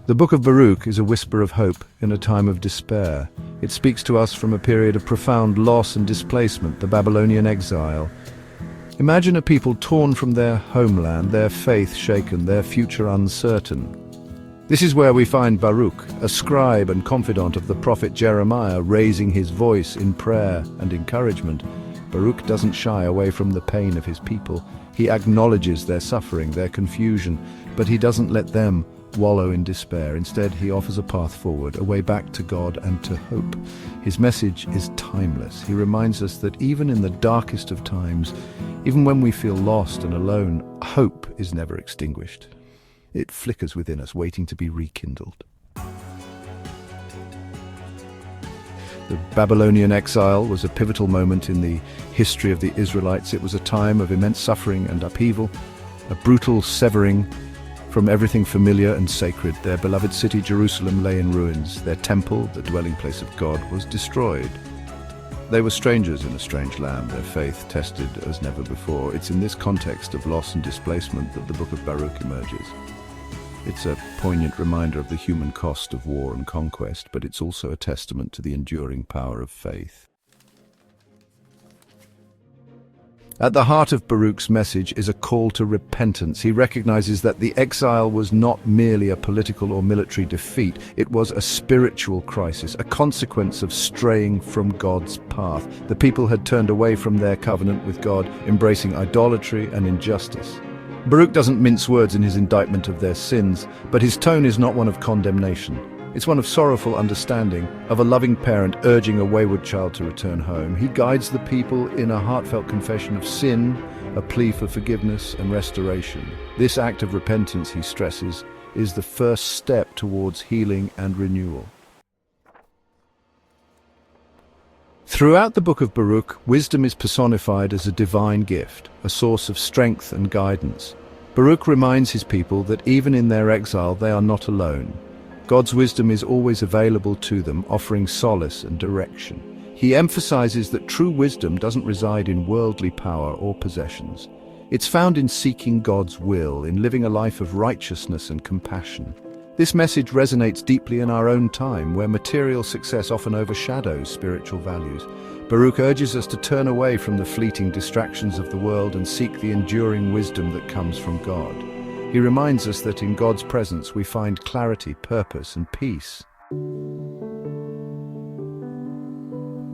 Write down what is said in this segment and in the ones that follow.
The Book of Baruch is a whisper of hope in a time of despair. It speaks to us from a period of profound loss and displacement, the Babylonian exile. Imagine a people torn from their homeland, their faith shaken, their future uncertain. This is where we find Baruch, a scribe and confidant of the prophet Jeremiah, raising his voice in prayer and encouragement. Baruch doesn't shy away from the pain of his people. He acknowledges their suffering, their confusion, but he doesn't let them wallow in despair. Instead, he offers a path forward, a way back to God and to hope. His message is timeless. He reminds us that even in the darkest of times, even when we feel lost and alone, hope is never extinguished. It flickers within us, waiting to be rekindled. The Babylonian exile was a pivotal moment in the history of the Israelites. It was a time of immense suffering and upheaval, a brutal severing from everything familiar and sacred. Their beloved city, Jerusalem, lay in ruins. Their temple, the dwelling place of God, was destroyed. They were strangers in a strange land, their faith tested as never before. It's in this context of loss and displacement that the Book of Baruch emerges. It's a poignant reminder of the human cost of war and conquest, but it's also a testament to the enduring power of faith. At the heart of Baruch's message is a call to repentance. He recognizes that the exile was not merely a political or military defeat. It was a spiritual crisis, a consequence of straying from God's path. The people had turned away from their covenant with God, embracing idolatry and injustice. Baruch doesn't mince words in his indictment of their sins, but his tone is not one of condemnation. It's one of sorrowful understanding, of a loving parent urging a wayward child to return home. He guides the people in a heartfelt confession of sin, a plea for forgiveness and restoration. This act of repentance, he stresses, is the first step towards healing and renewal. Throughout the Book of Baruch, wisdom is personified as a divine gift, a source of strength and guidance. Baruch reminds his people that even in their exile they are not alone. God's wisdom is always available to them, offering solace and direction. He emphasizes that true wisdom doesn't reside in worldly power or possessions. It's found in seeking God's will, in living a life of righteousness and compassion. This message resonates deeply in our own time, where material success often overshadows spiritual values. Baruch urges us to turn away from the fleeting distractions of the world and seek the enduring wisdom that comes from God. He reminds us that in God's presence we find clarity, purpose, and peace.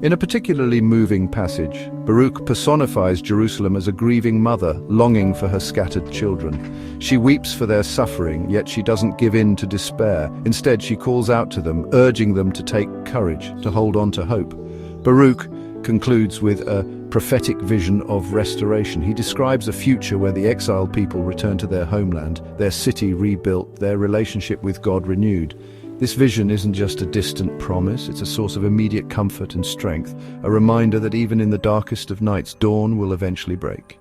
In a particularly moving passage, Baruch personifies Jerusalem as a grieving mother longing for her scattered children. She weeps for their suffering, yet she doesn't give in to despair. Instead, she calls out to them, urging them to take courage, to hold on to hope. Baruch concludes with a prophetic vision of restoration. He describes a future where the exiled people return to their homeland, their city rebuilt, their relationship with God renewed. This vision isn't just a distant promise, it's a source of immediate comfort and strength, a reminder that even in the darkest of nights, dawn will eventually break.